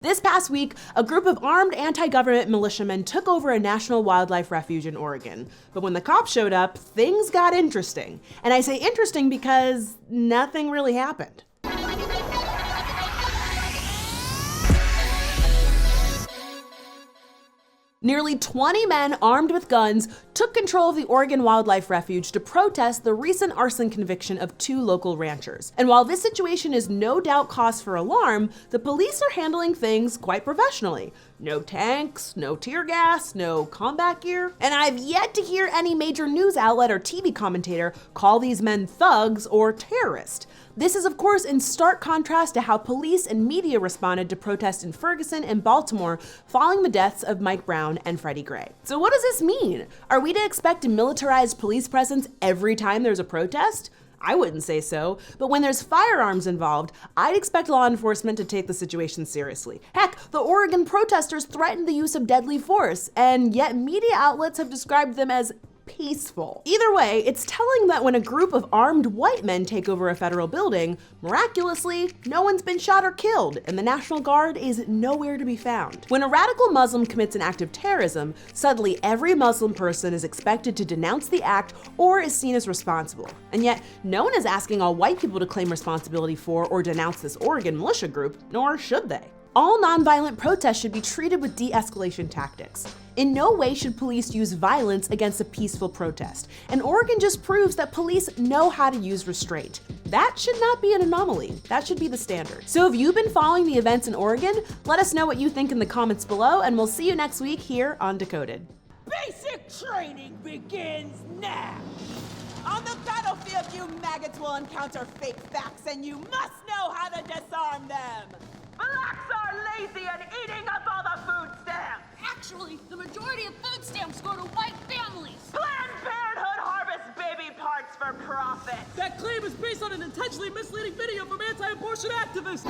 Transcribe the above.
This past week, a group of armed anti-government militiamen took over a national wildlife refuge in Oregon. But when the cops showed up, things got interesting. And I say interesting because nothing really happened. Nearly 20 men armed with guns took control of the Oregon Wildlife Refuge to protest the recent arson conviction of 2 local ranchers. And while this situation is no doubt cause for alarm, the police are handling things quite professionally. No tanks, no tear gas, no combat gear. And I've yet to hear any major news outlet or TV commentator call these men thugs or terrorists. This is, of course, in stark contrast to how police and media responded to protests in Ferguson and Baltimore following the deaths of Mike Brown and Freddie Gray. So what does this mean? Are we to expect a militarized police presence every time there's a protest? I wouldn't say so, but when there's firearms involved, I'd expect law enforcement to take the situation seriously. Heck, the Oregon protesters threatened the use of deadly force, and yet media outlets have described them as peaceful. Either way, it's telling that when a group of armed white men take over a federal building, miraculously, no one's been shot or killed, and the National Guard is nowhere to be found. When a radical Muslim commits an act of terrorism, suddenly every Muslim person is expected to denounce the act or is seen as responsible. And yet, no one is asking all white people to claim responsibility for or denounce this Oregon militia group, nor should they. All nonviolent protests should be treated with de-escalation tactics. In no way should police use violence against a peaceful protest, and Oregon just proves that police know how to use restraint. That should not be an anomaly. That should be the standard. So if you've been following the events in Oregon, let us know what you think in the comments below, and we'll see you next week here on Decoded. Basic training begins now! On the battlefield, you maggots will encounter fake facts, and you must know how to disarm them! Blacks are lazy and eating up all the food stamps! Actually, the majority of food stamps go to white families. Planned Parenthood harvests baby parts for profit! That claim is based on an intentionally misleading video from anti-abortion activists!